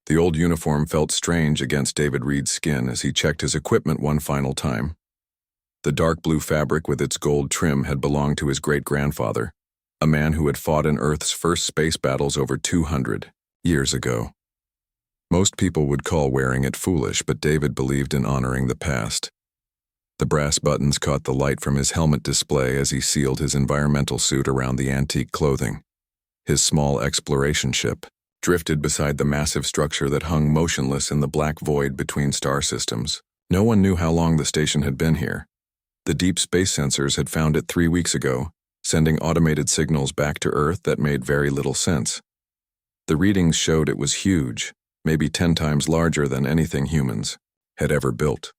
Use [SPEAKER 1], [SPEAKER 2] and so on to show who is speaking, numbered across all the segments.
[SPEAKER 1] The old uniform felt strange against David Reed's skin as he checked his equipment one final time. The dark blue fabric with its gold trim had belonged to his great-grandfather, a man who had fought in Earth's first space battles over 200 years ago. Most people would call wearing it foolish, but David believed in honoring the past. The brass buttons caught the light from his helmet display as he sealed his environmental suit around the antique clothing. His small exploration ship drifted beside the massive structure that hung motionless in the black void between star systems. No one knew how long the station had been here. The deep space sensors had found it 3 weeks ago, sending automated signals back to Earth that made very little sense. The readings showed it was huge, maybe 10 times larger than anything humans had ever built.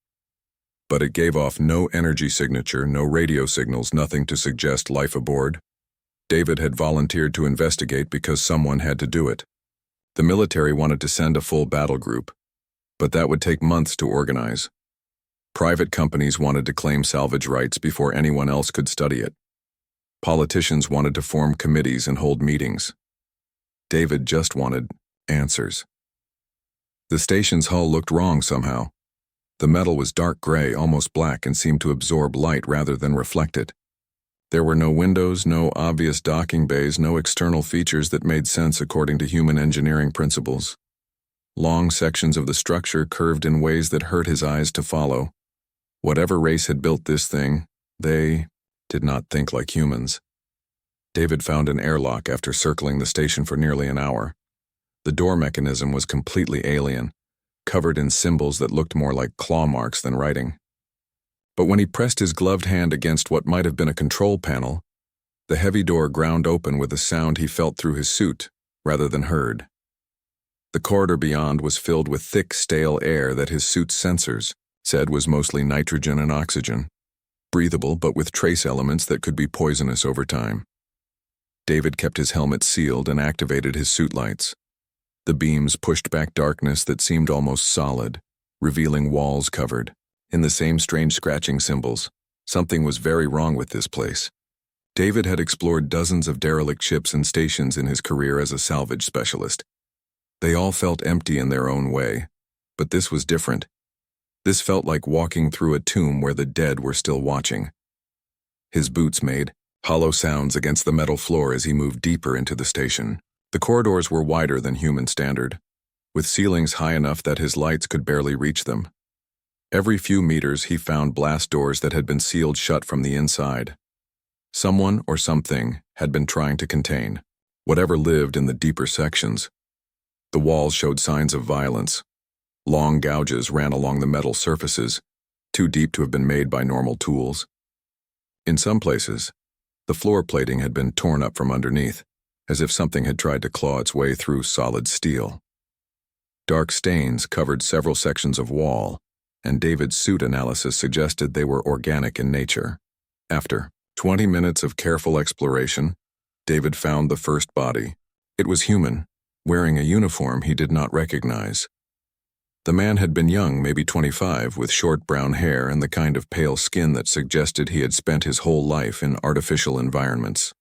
[SPEAKER 1] But it gave off no energy signature, no radio signals, nothing to suggest life aboard. David had volunteered to investigate because someone had to do it. The military wanted to send a full battle group, but that would take months to organize. Private companies wanted to claim salvage rights before anyone else could study it. Politicians wanted to form committees and hold meetings. David just wanted answers. The station's hull looked wrong somehow. The metal was dark gray, almost black, and seemed to absorb light rather than reflect it. There were no windows, no obvious docking bays, no external features that made sense according to human engineering principles. Long sections of the structure curved in ways that hurt his eyes to follow. Whatever race had built this thing, they did not think like humans. David found an airlock after circling the station for nearly an hour. The door mechanism was completely alien, covered in symbols that looked more like claw marks than writing. But when he pressed his gloved hand against what might have been a control panel, the heavy door ground open with a sound he felt through his suit, rather than heard. The corridor beyond was filled with thick, stale air that his suit's sensors said was mostly nitrogen and oxygen, breathable but with trace elements that could be poisonous over time. David kept his helmet sealed and activated his suit lights. The beams pushed back darkness that seemed almost solid, revealing walls covered in the same strange scratching symbols. Something was very wrong with this place. David had explored dozens of derelict ships and stations in his career as a salvage specialist. They all felt empty in their own way, but this was different. This felt like walking through a tomb where the dead were still watching. His boots made hollow sounds against the metal floor as he moved deeper into the station. The corridors were wider than human standard, with ceilings high enough that his lights could barely reach them. Every few meters he found blast doors that had been sealed shut from the inside. Someone or something had been trying to contain whatever lived in the deeper sections. The walls showed signs of violence. Long gouges ran along the metal surfaces, too deep to have been made by normal tools. In some places, the floor plating had been torn up from underneath, as if something had tried to claw its way through solid steel. Dark stains covered several sections of wall, and David's suit analysis suggested they were organic in nature. After 20 minutes of careful exploration, David found the first body. It was human, wearing a uniform he did not recognize. The man had been young, maybe 25, with short brown hair and the kind of pale skin that suggested he had spent his whole life in artificial environments.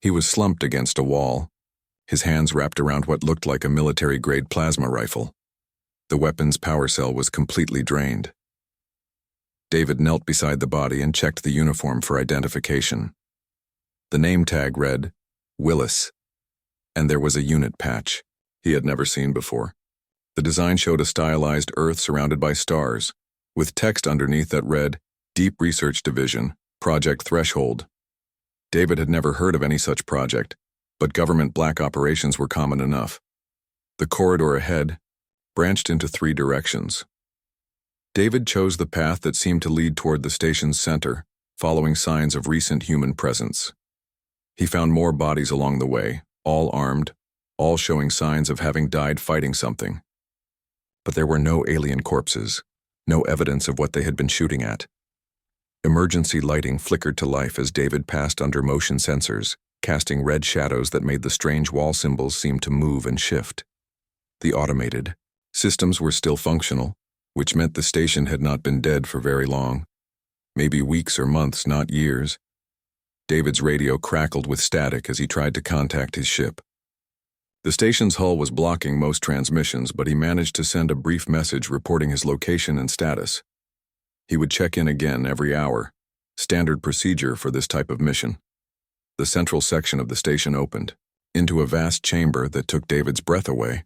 [SPEAKER 1] He was slumped against a wall, his hands wrapped around what looked like a military-grade plasma rifle. The weapon's power cell was completely drained. David knelt beside the body and checked the uniform for identification. The name tag read, Willis, and there was a unit patch he had never seen before. The design showed a stylized Earth surrounded by stars, with text underneath that read, Deep Research Division, Project Threshold. David had never heard of any such project, but government black operations were common enough. The corridor ahead branched into 3 directions. David chose the path that seemed to lead toward the station's center, following signs of recent human presence. He found more bodies along the way, all armed, all showing signs of having died fighting something. But there were no alien corpses, no evidence of what they had been shooting at. Emergency lighting flickered to life as David passed under motion sensors, casting red shadows that made the strange wall symbols seem to move and shift. The automated systems were still functional, which meant the station had not been dead for very long. Maybe weeks or months, not years. David's radio crackled with static as he tried to contact his ship. The station's hull was blocking most transmissions, but he managed to send a brief message reporting his location and status. He would check in again every hour, standard procedure for this type of mission. The central section of the station opened, into a vast chamber that took David's breath away.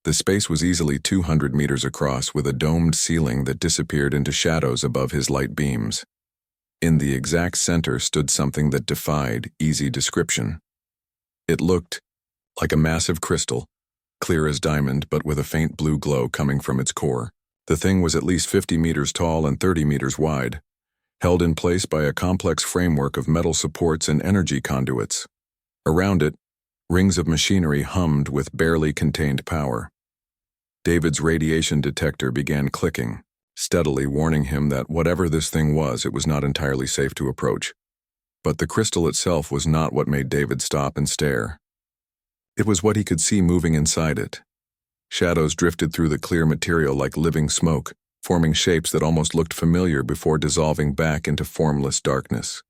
[SPEAKER 1] The space was easily 200 meters across, with a domed ceiling that disappeared into shadows above his light beams. In the exact center stood something that defied easy description. It looked like a massive crystal, clear as diamond but with a faint blue glow coming from its core. The thing was at least 50 meters tall and 30 meters wide, held in place by a complex framework of metal supports and energy conduits. Around it, rings of machinery hummed with barely contained power. David's radiation detector began clicking, steadily warning him that whatever this thing was, it was not entirely safe to approach. But the crystal itself was not what made David stop and stare. It was what he could see moving inside it. Shadows drifted through the clear material like living smoke, forming shapes that almost looked familiar before dissolving back into formless darkness.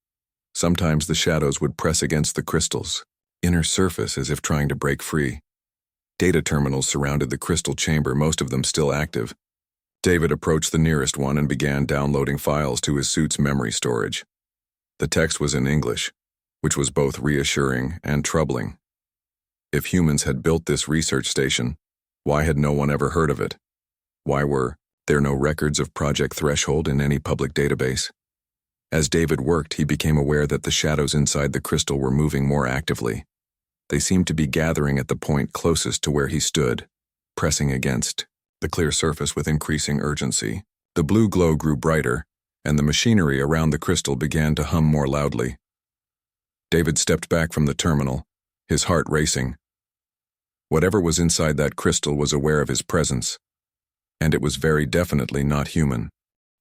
[SPEAKER 1] Sometimes the shadows would press against the crystal's inner surface as if trying to break free. Data terminals surrounded the crystal chamber, most of them still active. David approached the nearest one and began downloading files to his suit's memory storage. The text was in English, which was both reassuring and troubling. If humans had built this research station, why had no one ever heard of it? Why were there no records of Project Threshold in any public database? As David worked, he became aware that the shadows inside the crystal were moving more actively. They seemed to be gathering at the point closest to where he stood, pressing against the clear surface with increasing urgency. The blue glow grew brighter, and the machinery around the crystal began to hum more loudly. David stepped back from the terminal, his heart racing. Whatever was inside that crystal was aware of his presence, and it was very definitely not human.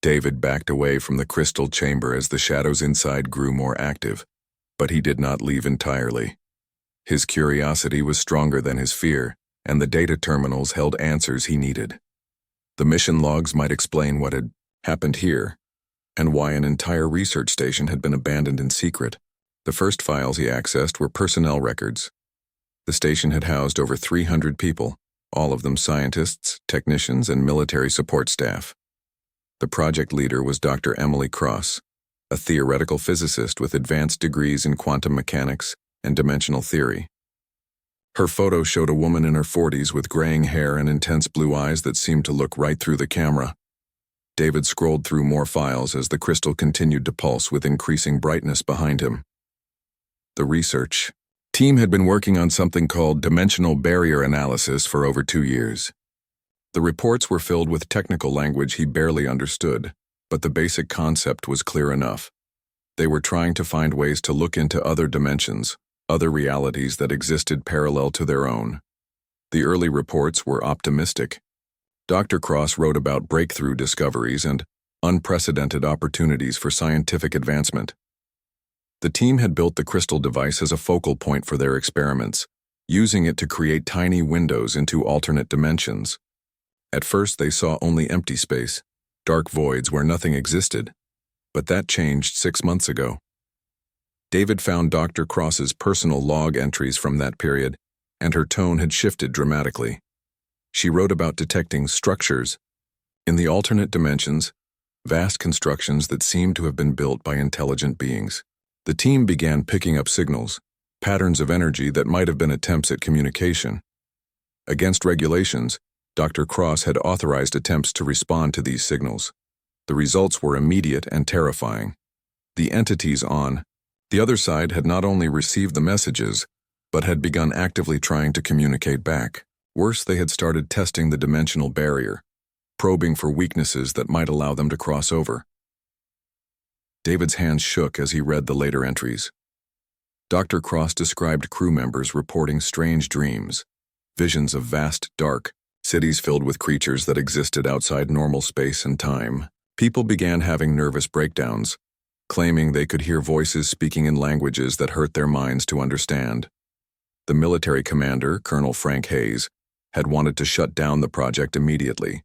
[SPEAKER 1] David backed away from the crystal chamber as the shadows inside grew more active, but he did not leave entirely. His curiosity was stronger than his fear, and the data terminals held answers he needed. The mission logs might explain what had happened here, and why an entire research station had been abandoned in secret. The first files he accessed were personnel records. The station had housed over 300 people, all of them scientists, technicians, and military support staff. The project leader was Dr. Emily Cross, a theoretical physicist with advanced degrees in quantum mechanics and dimensional theory. Her photo showed a woman in her 40s with graying hair and intense blue eyes that seemed to look right through the camera. David scrolled through more files as the crystal continued to pulse with increasing brightness behind him. The research team had been working on something called dimensional barrier analysis for over 2 years. The reports were filled with technical language he barely understood, but the basic concept was clear enough. They were trying to find ways to look into other dimensions, other realities that existed parallel to their own. The early reports were optimistic. Dr. Cross wrote about breakthrough discoveries and unprecedented opportunities for scientific advancement. The team had built the crystal device as a focal point for their experiments, using it to create tiny windows into alternate dimensions. At first, they saw only empty space, dark voids where nothing existed, but that changed 6 months ago. David found Dr. Cross's personal log entries from that period, and her tone had shifted dramatically. She wrote about detecting structures in the alternate dimensions, vast constructions that seemed to have been built by intelligent beings. The team began picking up signals, patterns of energy that might have been attempts at communication. Against regulations, Dr. Cross had authorized attempts to respond to these signals. The results were immediate and terrifying. The entities on the other side had not only received the messages, but had begun actively trying to communicate back. Worse, they had started testing the dimensional barrier, probing for weaknesses that might allow them to cross over. David's hands shook as he read the later entries. Dr. Cross described crew members reporting strange dreams, visions of vast, dark cities filled with creatures that existed outside normal space and time. People began having nervous breakdowns, claiming they could hear voices speaking in languages that hurt their minds to understand. The military commander, Colonel Frank Hayes, had wanted to shut down the project immediately.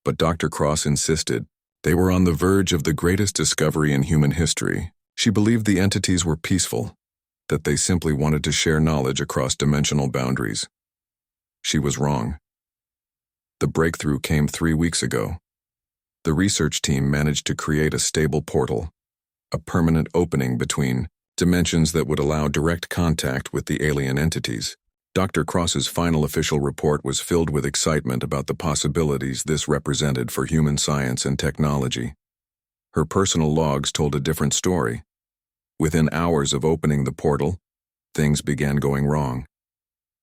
[SPEAKER 1] But Dr. Cross insisted they were on the verge of the greatest discovery in human history. She believed the entities were peaceful, that they simply wanted to share knowledge across dimensional boundaries. She was wrong. The breakthrough came 3 weeks ago. The research team managed to create a stable portal, a permanent opening between dimensions that would allow direct contact with the alien entities. Dr. Cross's final official report was filled with excitement about the possibilities this represented for human science and technology. Her personal logs told a different story. Within hours of opening the portal, things began going wrong.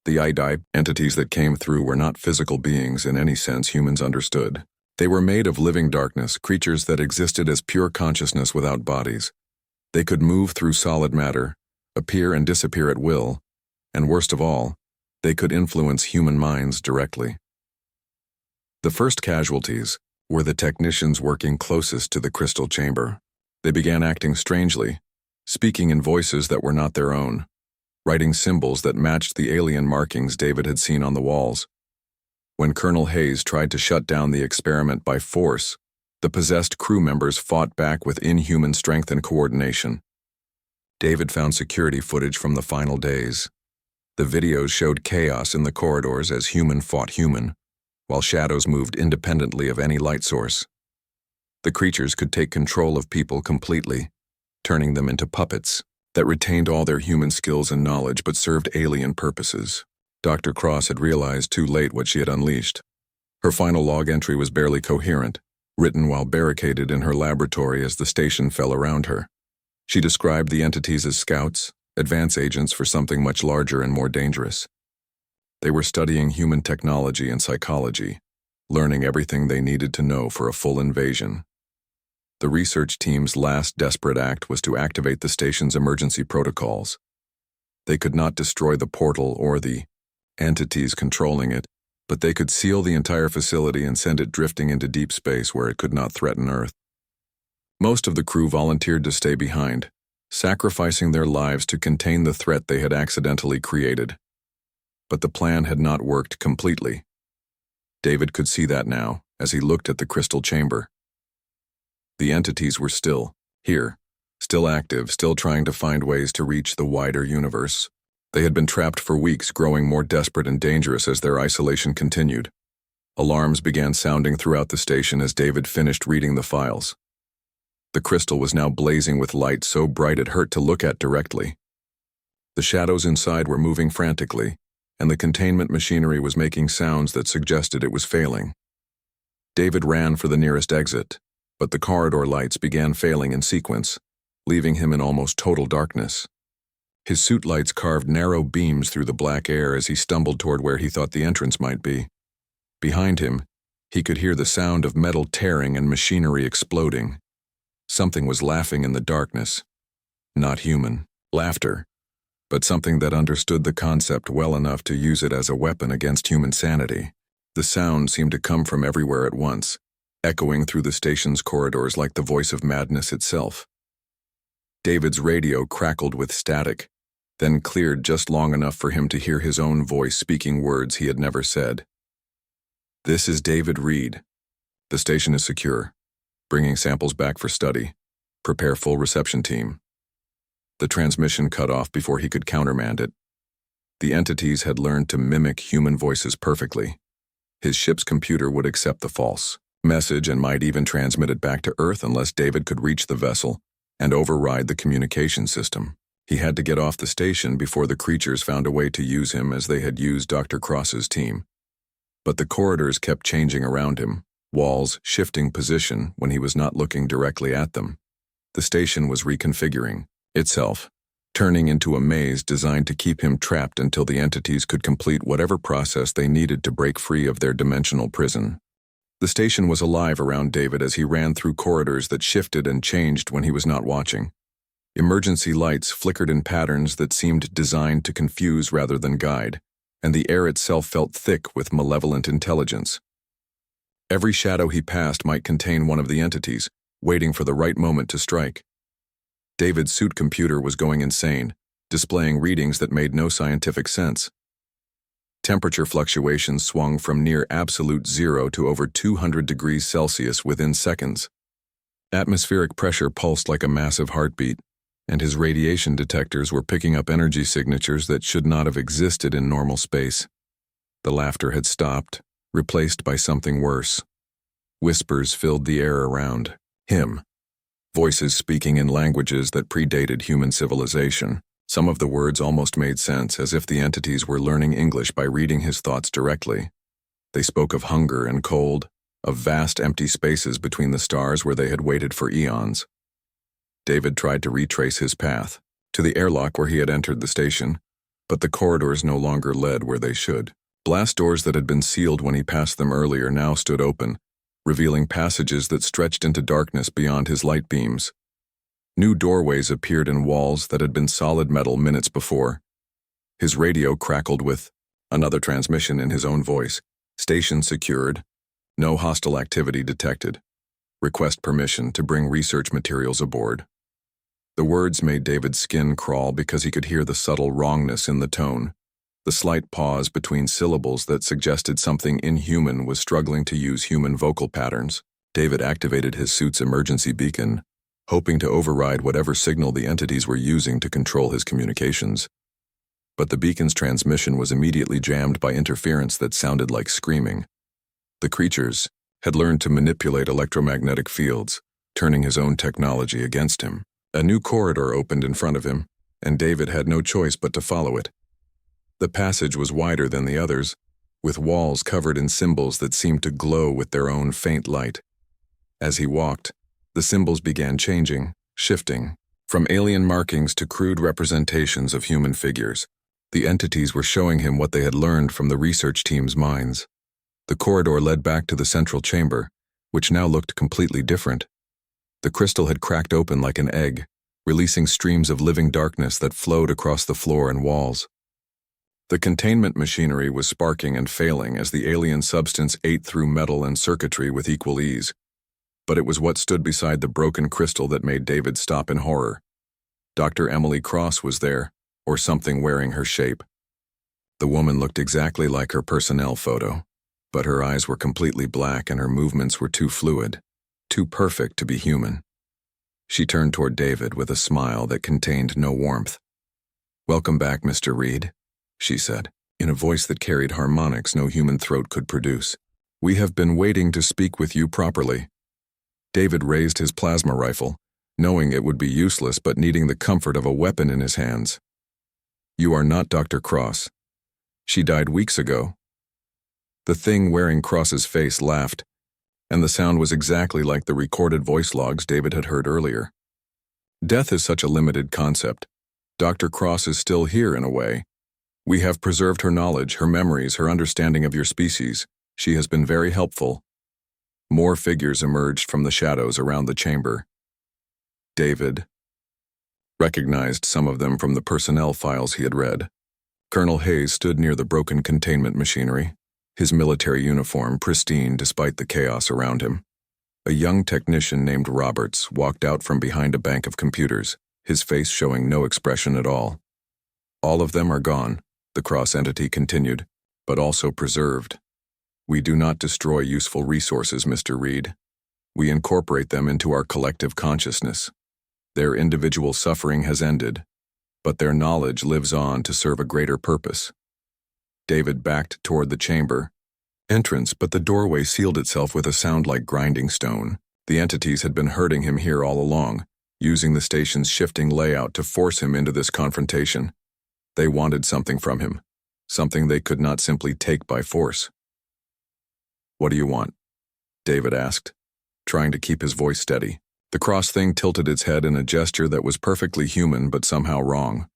[SPEAKER 1] The IDI entities that came through were not physical beings in any sense humans understood. They were made of living darkness, creatures that existed as pure consciousness without bodies. They could move through solid matter, appear and disappear at will, and worst of all, they could influence human minds directly. The first casualties were the technicians working closest to the crystal chamber. They began acting strangely, speaking in voices that were not their own, writing symbols that matched the alien markings David had seen on the walls. When Colonel Hayes tried to shut down the experiment by force, the possessed crew members fought back with inhuman strength and coordination. David found security footage from the final days. The videos showed chaos in the corridors as human fought human, while shadows moved independently of any light source. The creatures could take control of people completely, turning them into puppets that retained all their human skills and knowledge but served alien purposes. Dr. Cross had realized too late what she had unleashed. Her final log entry was barely coherent, written while barricaded in her laboratory as the station fell around her. She described the entities as scouts, advance agents for something much larger and more dangerous. They were studying human technology and psychology, learning everything they needed to know for a full invasion. The research team's last desperate act was to activate the station's emergency protocols. They could not destroy the portal or the entities controlling it, but they could seal the entire facility and send it drifting into deep space where it could not threaten Earth. Most of the crew volunteered to stay behind, sacrificing their lives to contain the threat they had accidentally created. But the plan had not worked completely. David could see that now as he looked at the crystal chamber. The entities were still here, still active, still trying to find ways to reach the wider universe. They had been trapped for weeks, growing more desperate and dangerous as their isolation continued. Alarms began sounding throughout the station as David finished reading the files. The crystal was now blazing with light so bright it hurt to look at directly. The shadows inside were moving frantically, and the containment machinery was making sounds that suggested it was failing. David ran for the nearest exit, but the corridor lights began failing in sequence, leaving him in almost total darkness. His suit lights carved narrow beams through the black air as he stumbled toward where he thought the entrance might be. Behind him, he could hear the sound of metal tearing and machinery exploding. Something was laughing in the darkness. Not human laughter, but something that understood the concept well enough to use it as a weapon against human sanity. The sound seemed to come from everywhere at once, echoing through the station's corridors like the voice of madness itself. David's radio crackled with static, then cleared just long enough for him to hear his own voice speaking words he had never said. "This is David Reed. The station is secure. Bringing samples back for study. Prepare full reception team." The transmission cut off before he could countermand it. The entities had learned to mimic human voices perfectly. His ship's computer would accept the false message and might even transmit it back to Earth unless David could reach the vessel and override the communication system. He had to get off the station before the creatures found a way to use him as they had used Dr. Cross's team. But the corridors kept changing around him, walls shifting position when he was not looking directly at them. The station was reconfiguring itself, turning into a maze designed to keep him trapped until the entities could complete whatever process they needed to break free of their dimensional prison. The station was alive around David as he ran through corridors that shifted and changed when he was not watching. Emergency lights flickered in patterns that seemed designed to confuse rather than guide, and the air itself felt thick with malevolent intelligence. Every shadow he passed might contain one of the entities, waiting for the right moment to strike. David's suit computer was going insane, displaying readings that made no scientific sense. Temperature fluctuations swung from near absolute zero to over 200 degrees Celsius within seconds. Atmospheric pressure pulsed like a massive heartbeat, and his radiation detectors were picking up energy signatures that should not have existed in normal space. The laughter had stopped, replaced by something worse. Whispers filled the air around him, voices speaking in languages that predated human civilization. Some of the words almost made sense, as if the entities were learning English by reading his thoughts directly. They spoke of hunger and cold, of vast empty spaces between the stars where they had waited for eons. David tried to retrace his path, to the airlock where he had entered the station, but the corridors no longer led where they should. Blast doors that had been sealed when he passed them earlier now stood open, revealing passages that stretched into darkness beyond his light beams. New doorways appeared in walls that had been solid metal minutes before. His radio crackled with another transmission in his own voice. Station secured. No hostile activity detected. Request permission to bring research materials aboard. The words made David's skin crawl because he could hear the subtle wrongness in the tone, the slight pause between syllables that suggested something inhuman was struggling to use human vocal patterns. David activated his suit's emergency beacon, hoping to override whatever signal the entities were using to control his communications. But the beacon's transmission was immediately jammed by interference that sounded like screaming. The creatures had learned to manipulate electromagnetic fields, turning his own technology against him. A new corridor opened in front of him, and David had no choice but to follow it. The passage was wider than the others, with walls covered in symbols that seemed to glow with their own faint light. As he walked, the symbols began changing, shifting, from alien markings to crude representations of human figures. The entities were showing him what they had learned from the research team's minds. The corridor led back to the central chamber, which now looked completely different. The crystal had cracked open like an egg, releasing streams of living darkness that flowed across the floor and walls. The containment machinery was sparking and failing as the alien substance ate through metal and circuitry with equal ease. But it was what stood beside the broken crystal that made David stop in horror. Dr. Emily Cross was there, or something wearing her shape. The woman looked exactly like her personnel photo, but her eyes were completely black and her movements were too fluid, too perfect to be human. She turned toward David with a smile that contained no warmth. "Welcome back, Mr. Reed," she said, in a voice that carried harmonics no human throat could produce. "We have been waiting to speak with you properly." David raised his plasma rifle, knowing it would be useless but needing the comfort of a weapon in his hands. "You are not Dr. Cross. She died weeks ago." The thing wearing Cross's face laughed, and the sound was exactly like the recorded voice logs David had heard earlier. "Death is such a limited concept. Dr. Cross is still here in a way. We have preserved her knowledge, her memories, her understanding of your species. She has been very helpful." More figures emerged from the shadows around the chamber. David recognized some of them from the personnel files he had read. Colonel Hayes stood near the broken containment machinery, his military uniform pristine despite the chaos around him. A young technician named Roberts walked out from behind a bank of computers, his face showing no expression at all. "All of them are gone," the Cross entity continued, "but also preserved. We do not destroy useful resources, Mr. Reed. We incorporate them into our collective consciousness. Their individual suffering has ended, but their knowledge lives on to serve a greater purpose." David backed toward the chamber entrance, but the doorway sealed itself with a sound like grinding stone. The entities had been hurting him here all along, using the station's shifting layout to force him into this confrontation. They wanted something from him, something they could not simply take by force. "What do you want?" David asked, trying to keep his voice steady. The Cross thing tilted its head in a gesture that was perfectly human but somehow wrong.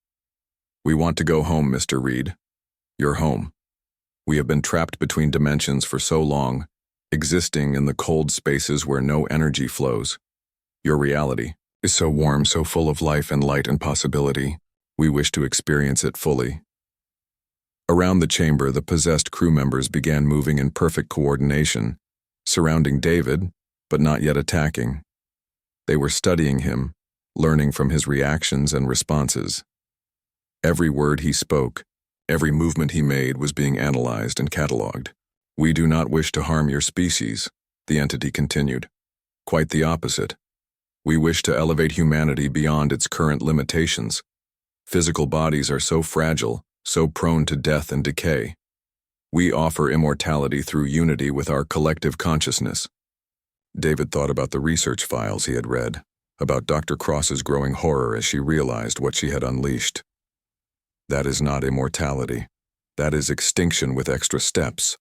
[SPEAKER 1] "We want to go home, Mr. Reed. Your home. We have been trapped between dimensions for so long, existing in the cold spaces where no energy flows. Your reality is so warm, so full of life and light and possibility. We wish to experience it fully." Around the chamber, the possessed crew members began moving in perfect coordination, surrounding David, but not yet attacking. They were studying him, learning from his reactions and responses. Every word he spoke, every movement he made was being analyzed and cataloged. "We do not wish to harm your species," the entity continued. "Quite the opposite. We wish to elevate humanity beyond its current limitations. Physical bodies are so fragile, so prone to death and decay. We offer immortality through unity with our collective consciousness. David thought about the research files he had read, about Dr. Cross's growing horror as she realized what she had unleashed. That is not immortality. That is extinction with extra steps.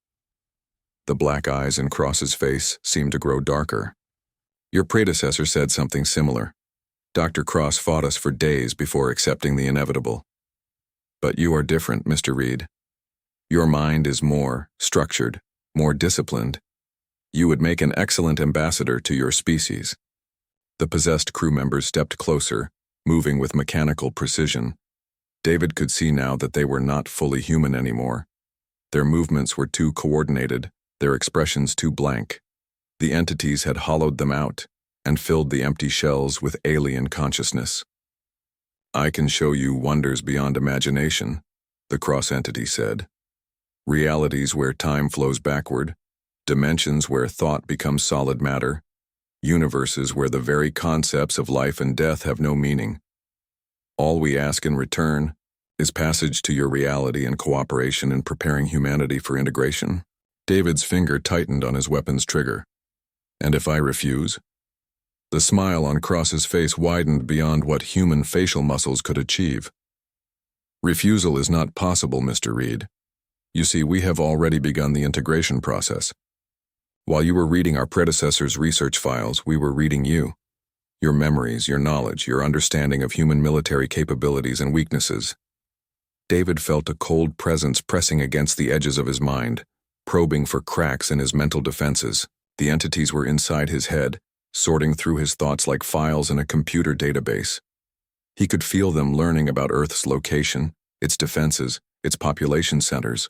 [SPEAKER 1] The black eyes in Cross's face seemed to grow darker. Your predecessor said something similar. Dr. Cross fought us for days before accepting the inevitable. But you are different, Mr. Reed. Your mind is more structured, more disciplined. You would make an excellent ambassador to your species. The possessed crew members stepped closer, moving with mechanical precision. David could see now that they were not fully human anymore. Their movements were too coordinated, their expressions too blank. The entities had hollowed them out and filled the empty shells with alien consciousness. I can show you wonders beyond imagination, the cross entity said. Realities where time flows backward, dimensions where thought becomes solid matter, universes where the very concepts of life and death have no meaning. All we ask in return is passage to your reality and cooperation in preparing humanity for integration. David's finger tightened on his weapon's trigger. And if I refuse? The smile on Cross's face widened beyond what human facial muscles could achieve. Refusal is not possible, Mr. Reed. You see, we have already begun the integration process. While you were reading our predecessors' research files, we were reading you. Your memories, your knowledge, your understanding of human military capabilities and weaknesses. David felt a cold presence pressing against the edges of his mind, probing for cracks in his mental defenses. The entities were inside his head, sorting through his thoughts like files in a computer database. He could feel them learning about Earth's location, its defenses, its population centers.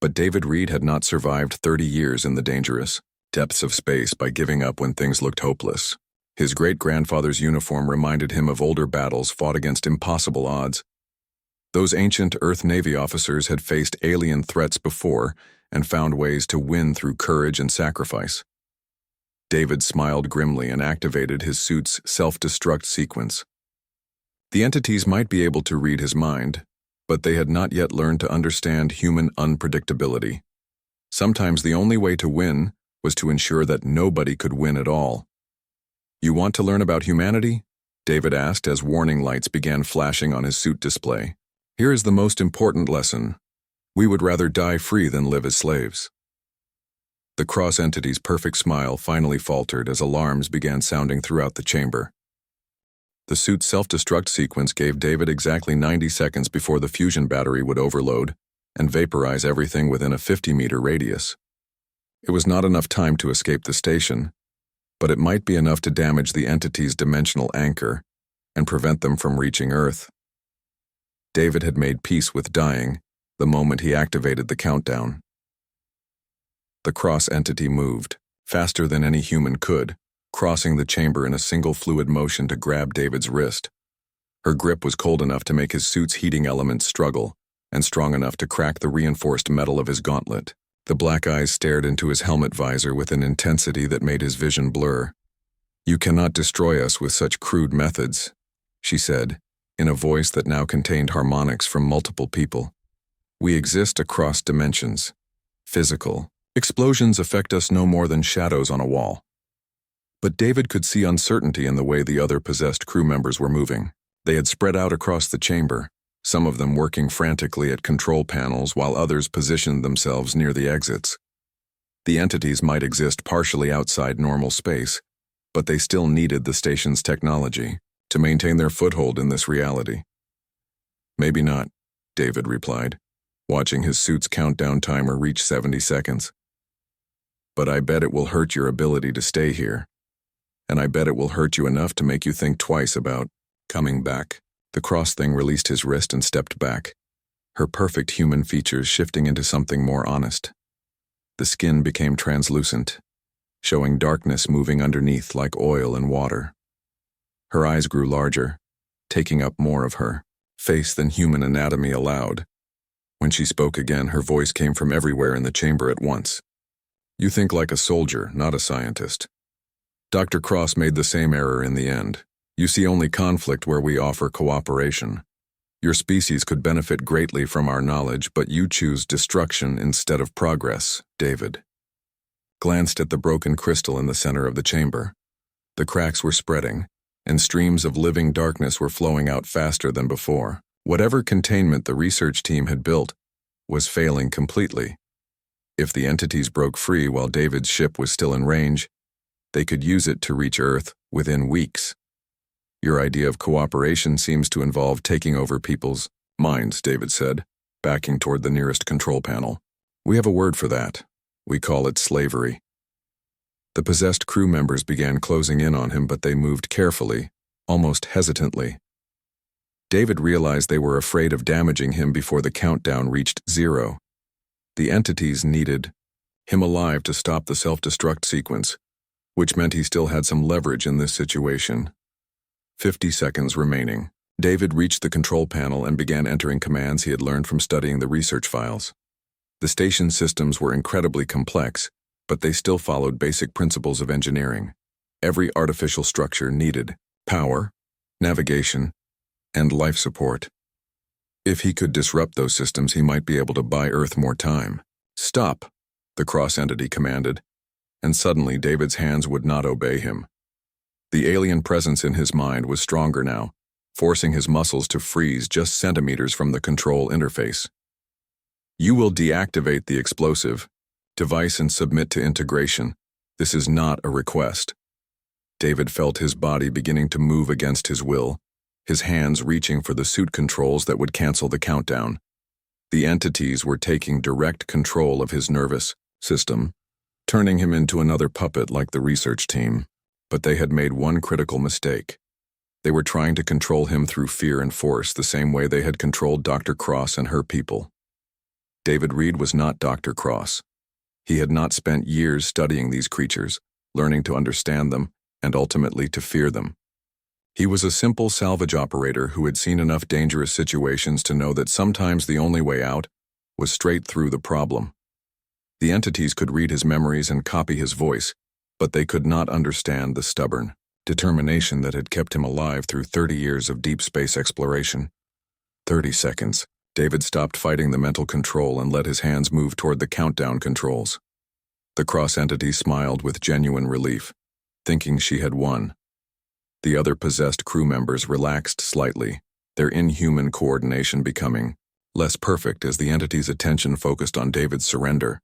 [SPEAKER 1] But David Reed had not survived 30 years in the dangerous depths of space by giving up when things looked hopeless. His great-grandfather's uniform reminded him of older battles fought against impossible odds. Those ancient Earth Navy officers had faced alien threats before and found ways to win through courage and sacrifice. David smiled grimly and activated his suit's self-destruct sequence. The entities might be able to read his mind, but they had not yet learned to understand human unpredictability. Sometimes the only way to win was to ensure that nobody could win at all. You want to learn about humanity? David asked as warning lights began flashing on his suit display. Here is the most important lesson. We would rather die free than live as slaves. The cross entity's perfect smile finally faltered as alarms began sounding throughout the chamber. The suit's self-destruct sequence gave David exactly 90 seconds before the fusion battery would overload and vaporize everything within a 50-meter radius. It was not enough time to escape the station, but it might be enough to damage the entity's dimensional anchor and prevent them from reaching Earth. David had made peace with dying the moment he activated the countdown. The cross entity moved, faster than any human could, crossing the chamber in a single fluid motion to grab David's wrist. Her grip was cold enough to make his suit's heating elements struggle, and strong enough to crack the reinforced metal of his gauntlet. The black eyes stared into his helmet visor with an intensity that made his vision blur. You cannot destroy us with such crude methods, she said, in a voice that now contained harmonics from multiple people. We exist across dimensions. Physical. Explosions affect us no more than shadows on a wall. But David could see uncertainty in the way the other possessed crew members were moving. They had spread out across the chamber, some of them working frantically at control panels while others positioned themselves near the exits. The entities might exist partially outside normal space, but they still needed the station's technology to maintain their foothold in this reality. Maybe not, David replied, watching his suit's countdown timer reach 70 seconds. But I bet it will hurt your ability to stay here. And I bet it will hurt you enough to make you think twice about coming back. The cross thing released his wrist and stepped back, her perfect human features shifting into something more honest. The skin became translucent, showing darkness moving underneath like oil and water. Her eyes grew larger, taking up more of her face than human anatomy allowed. When she spoke again, her voice came from everywhere in the chamber at once. You think like a soldier, not a scientist. Dr. Cross made the same error in the end. You see only conflict where we offer cooperation. Your species could benefit greatly from our knowledge, but you choose destruction instead of progress, David glanced at the broken crystal in the center of the chamber. The cracks were spreading, and streams of living darkness were flowing out faster than before. Whatever containment the research team had built was failing completely. If the entities broke free while David's ship was still in range, they could use it to reach Earth within weeks. Your idea of cooperation seems to involve taking over people's minds, David said, backing toward the nearest control panel. We have a word for that. We call it slavery. The possessed crew members began closing in on him, but they moved carefully, almost hesitantly. David realized they were afraid of damaging him before the countdown reached 0. The entities needed him alive to stop the self-destruct sequence, which meant he still had some leverage in this situation. 50 seconds remaining. David reached the control panel and began entering commands he had learned from studying the research files. The station systems were incredibly complex, but they still followed basic principles of engineering. Every artificial structure needed power, navigation, and life support. If he could disrupt those systems, he might be able to buy Earth more time. Stop, the cross-entity commanded, and suddenly David's hands would not obey him. The alien presence in his mind was stronger now, forcing his muscles to freeze just centimeters from the control interface. You will deactivate the explosive device and submit to integration. This is not a request. David felt his body beginning to move against his will, his hands reaching for the suit controls that would cancel the countdown. The entities were taking direct control of his nervous system, turning him into another puppet like the research team. But they had made one critical mistake. They were trying to control him through fear and force, the same way they had controlled Dr. Cross and her people. David Reed was not Dr. Cross. He had not spent years studying these creatures, learning to understand them, and ultimately to fear them. He was a simple salvage operator who had seen enough dangerous situations to know that sometimes the only way out was straight through the problem. The entities could read his memories and copy his voice, but they could not understand the stubborn determination that had kept him alive through 30 years of deep space exploration. 30 seconds. David stopped fighting the mental control and let his hands move toward the countdown controls. The cross-entity smiled with genuine relief, thinking she had won. The other possessed crew members relaxed slightly, their inhuman coordination becoming less perfect as the entity's attention focused on David's surrender.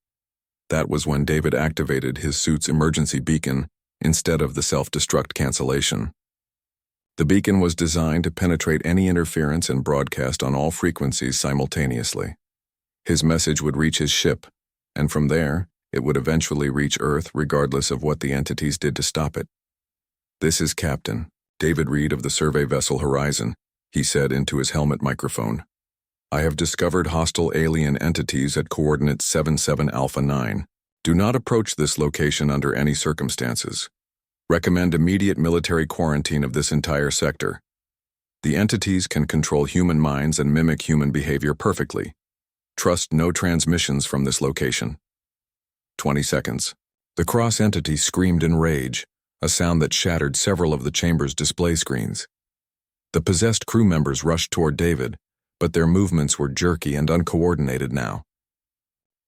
[SPEAKER 1] That was when David activated his suit's emergency beacon instead of the self-destruct cancellation. The beacon was designed to penetrate any interference and broadcast on all frequencies simultaneously. His message would reach his ship, and from there, it would eventually reach Earth regardless of what the entities did to stop it. "This is Captain David Reed of the survey vessel Horizon," he said into his helmet microphone. "I have discovered hostile alien entities at coordinates 77 Alpha 9. Do not approach this location under any circumstances. Recommend immediate military quarantine of this entire sector. The entities can control human minds and mimic human behavior perfectly. Trust no transmissions from this location." 20 seconds. The cross-entity screamed in rage, a sound that shattered several of the chamber's display screens. The possessed crew members rushed toward David, but their movements were jerky and uncoordinated now.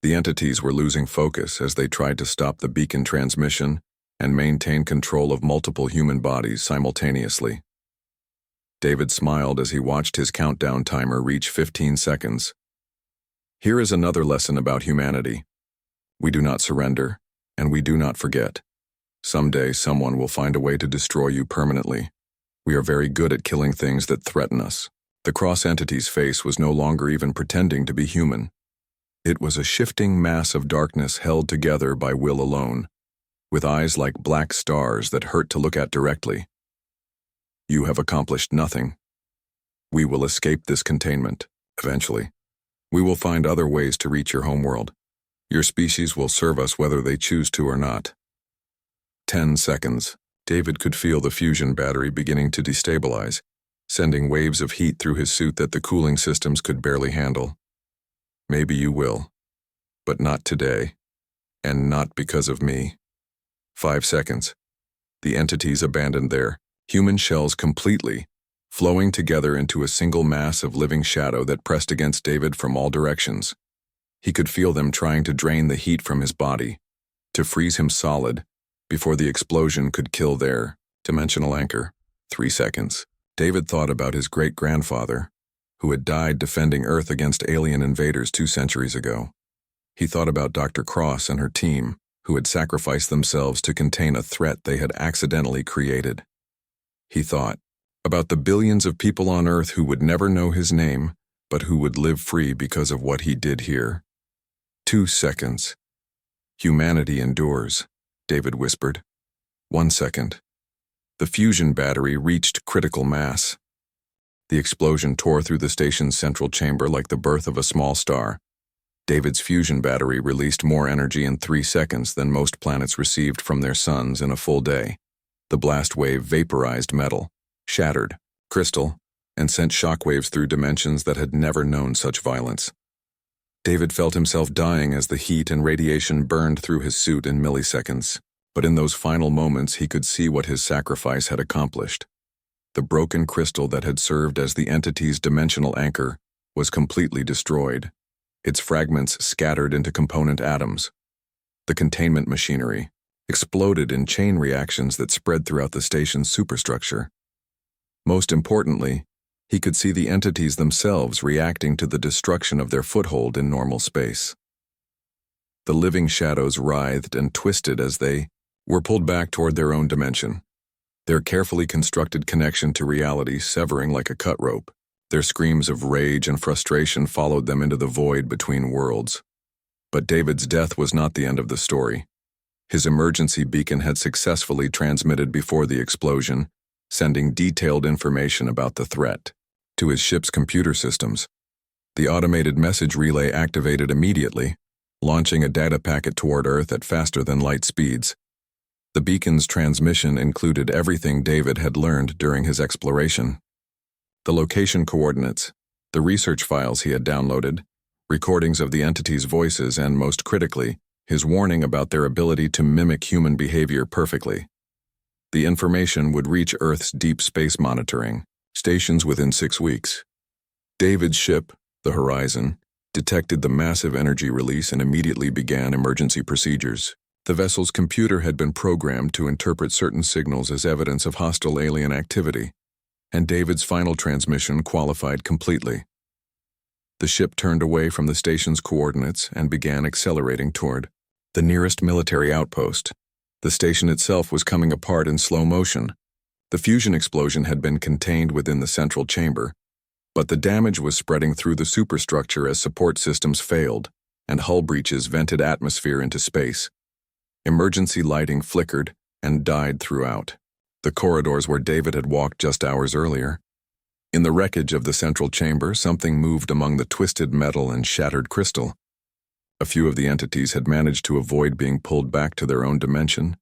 [SPEAKER 1] The entities were losing focus as they tried to stop the beacon transmission and maintain control of multiple human bodies simultaneously. David smiled as he watched his countdown timer reach 15 seconds. Here is another lesson about humanity. We do not surrender, and we do not forget. Someday someone will find a way to destroy you permanently. We are very good at killing things that threaten us. The cross-entity's face was no longer even pretending to be human. It was a shifting mass of darkness held together by will alone, with eyes like black stars that hurt to look at directly. "You have accomplished nothing. We will escape this containment, eventually. We will find other ways to reach your homeworld. Your species will serve us whether they choose to or not." 10 seconds. David could feel the fusion battery beginning to destabilize, sending waves of heat through his suit that the cooling systems could barely handle. "Maybe you will, but not today, and not because of me." 5 seconds. The entities abandoned their human shells completely, flowing together into a single mass of living shadow that pressed against David from all directions. He could feel them trying to drain the heat from his body, to freeze him solid, before the explosion could kill their dimensional anchor. 3 seconds. David thought about his great-grandfather, who had died defending Earth against alien invaders 2 centuries ago. He thought about Dr. Cross and her team, who had sacrificed themselves to contain a threat they had accidentally created. He thought about the billions of people on Earth who would never know his name, but who would live free because of what he did here. 2 seconds. Humanity endures, David whispered. 1 second. The fusion battery reached critical mass. The explosion tore through the station's central chamber like the birth of a small star. David's fusion battery released more energy in 3 seconds than most planets received from their suns in a full day. The blast wave vaporized metal, shattered crystal, and sent shockwaves through dimensions that had never known such violence. David felt himself dying as the heat and radiation burned through his suit in milliseconds, but in those final moments he could see what his sacrifice had accomplished. The broken crystal that had served as the entity's dimensional anchor was completely destroyed, its fragments scattered into component atoms. The containment machinery exploded in chain reactions that spread throughout the station's superstructure. Most importantly, he could see the entities themselves reacting to the destruction of their foothold in normal space. The living shadows writhed and twisted as they were pulled back toward their own dimension, their carefully constructed connection to reality severing like a cut rope. Their screams of rage and frustration followed them into the void between worlds. But David's death was not the end of the story. His emergency beacon had successfully transmitted before the explosion, sending detailed information about the threat to his ship's computer systems. The automated message relay activated immediately, launching a data packet toward Earth at faster than light speeds. The beacon's transmission included everything David had learned during his exploration. The location coordinates, the research files he had downloaded, recordings of the entity's voices, and most critically, his warning about their ability to mimic human behavior perfectly. The information would reach Earth's deep space monitoring stations within 6 weeks. David's ship, the Horizon, detected the massive energy release and immediately began emergency procedures. The vessel's computer had been programmed to interpret certain signals as evidence of hostile alien activity, and David's final transmission qualified completely. The ship turned away from the station's coordinates and began accelerating toward the nearest military outpost. The station itself was coming apart in slow motion. The fusion explosion had been contained within the central chamber, but the damage was spreading through the superstructure as support systems failed, and hull breaches vented atmosphere into space. Emergency lighting flickered and died throughout the corridors where David had walked just hours earlier. In the wreckage of the central chamber, something moved among the twisted metal and shattered crystal. A few of the entities had managed to avoid being pulled back to their own dimension,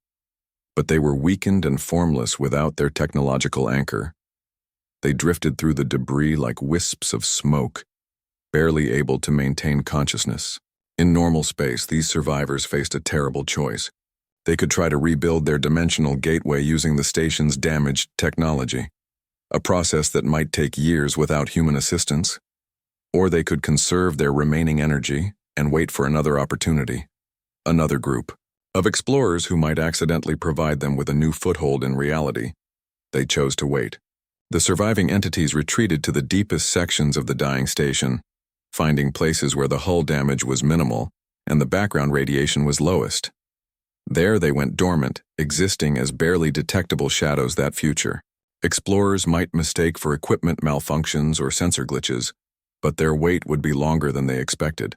[SPEAKER 1] but they were weakened and formless without their technological anchor. They drifted through the debris like wisps of smoke, barely able to maintain consciousness. In normal space, these survivors faced a terrible choice. They could try to rebuild their dimensional gateway using the station's damaged technology, a process that might take years without human assistance, or they could conserve their remaining energy and wait for another opportunity, another group of explorers who might accidentally provide them with a new foothold in reality. They chose to wait. The surviving entities retreated to the deepest sections of the dying station, finding places where the hull damage was minimal and the background radiation was lowest. There they went dormant, existing as barely detectable shadows that future. Explorers might mistake for equipment malfunctions or sensor glitches, but their wait would be longer than they expected.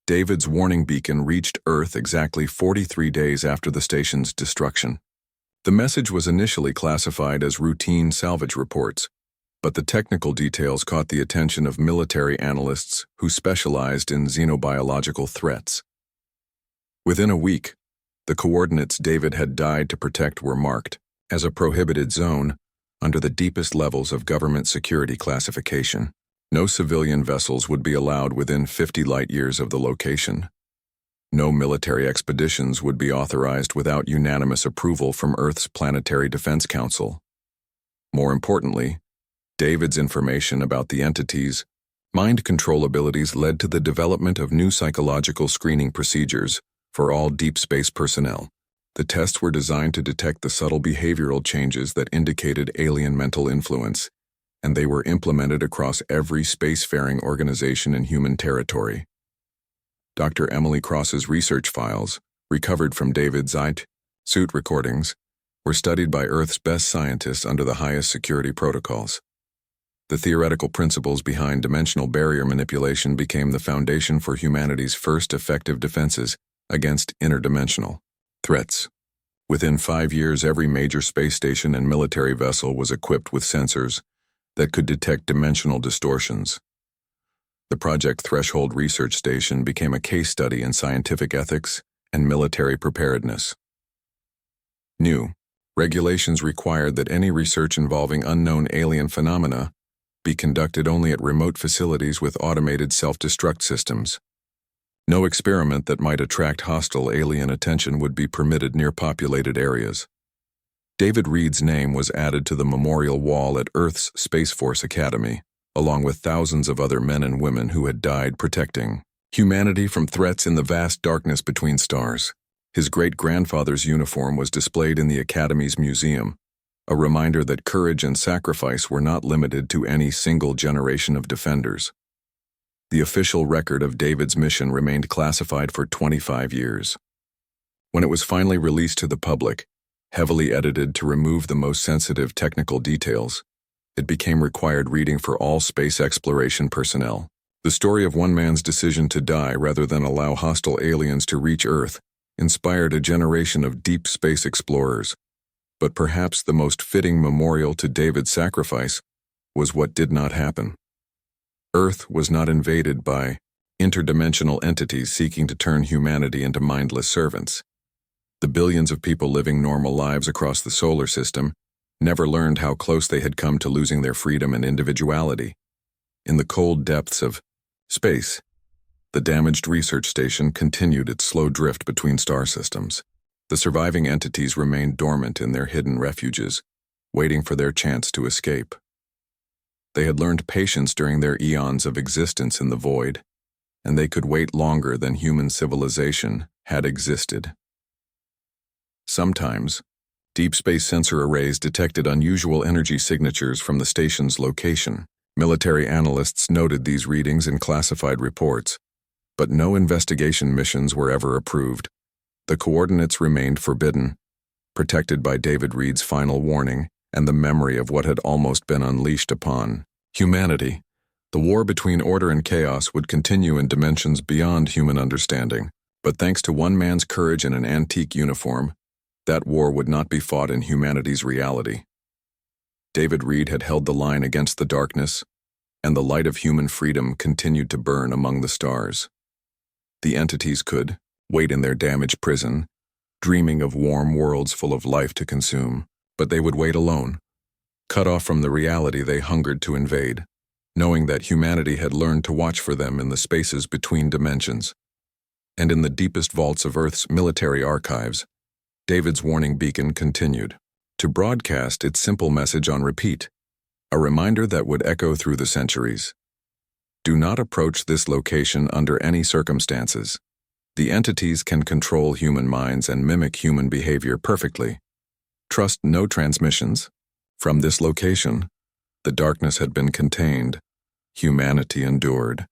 [SPEAKER 1] David's warning beacon reached Earth exactly 43 days after the station's destruction. The message was initially classified as routine salvage reports, but the technical details caught the attention of military analysts who specialized in xenobiological threats. Within a week, the coordinates David had died to protect were marked as a prohibited zone under the deepest levels of government security classification. No civilian vessels would be allowed within 50 light-years of the location. No military expeditions would be authorized without unanimous approval from Earth's Planetary Defense Council. More importantly, David's information about the entity's mind control abilities led to the development of new psychological screening procedures for all deep space personnel. The tests were designed to detect the subtle behavioral changes that indicated alien mental influence, and they were implemented across every spacefaring organization in human territory. Dr. Emily Cross's research files, recovered from David's suit recordings, were studied by Earth's best scientists under the highest security protocols. The theoretical principles behind dimensional barrier manipulation became the foundation for humanity's first effective defenses against interdimensional threats. Within 5 years, every major space station and military vessel was equipped with sensors that could detect dimensional distortions. The Project Threshold Research Station became a case study in scientific ethics and military preparedness. New regulations required that any research involving unknown alien phenomena be conducted only at remote facilities with automated self-destruct systems. No experiment that might attract hostile alien attention would be permitted near populated areas. David Reed's name was added to the memorial wall at Earth's Space Force Academy, along with thousands of other men and women who had died protecting humanity from threats in the vast darkness between stars. His great-grandfather's uniform was displayed in the Academy's museum, a reminder that courage and sacrifice were not limited to any single generation of defenders. The official record of David's mission remained classified for 25 years. When it was finally released to the public, heavily edited to remove the most sensitive technical details, it became required reading for all space exploration personnel. The story of one man's decision to die rather than allow hostile aliens to reach Earth inspired a generation of deep space explorers. But perhaps the most fitting memorial to David's sacrifice was what did not happen. Earth was not invaded by interdimensional entities seeking to turn humanity into mindless servants. The billions of people living normal lives across the solar system never learned how close they had come to losing their freedom and individuality. In the cold depths of space, the damaged research station continued its slow drift between star systems. The surviving entities remained dormant in their hidden refuges, waiting for their chance to escape. They had learned patience during their eons of existence in the void, and they could wait longer than human civilization had existed. Sometimes, deep space sensor arrays detected unusual energy signatures from the station's location. Military analysts noted these readings in classified reports, but no investigation missions were ever approved. The coordinates remained forbidden, protected by David Reed's final warning and the memory of what had almost been unleashed upon humanity. The war between order and chaos would continue in dimensions beyond human understanding, but thanks to one man's courage in an antique uniform, that war would not be fought in humanity's reality. David Reed had held the line against the darkness, and the light of human freedom continued to burn among the stars. The entities could wait in their damaged prison, dreaming of warm worlds full of life to consume, but they would wait alone, cut off from the reality they hungered to invade, knowing that humanity had learned to watch for them in the spaces between dimensions. And in the deepest vaults of Earth's military archives, David's warning beacon continued to broadcast its simple message on repeat, a reminder that would echo through the centuries. Do not approach this location under any circumstances. The entities can control human minds and mimic human behavior perfectly. Trust no transmissions. From this location, the darkness had been contained. Humanity endured.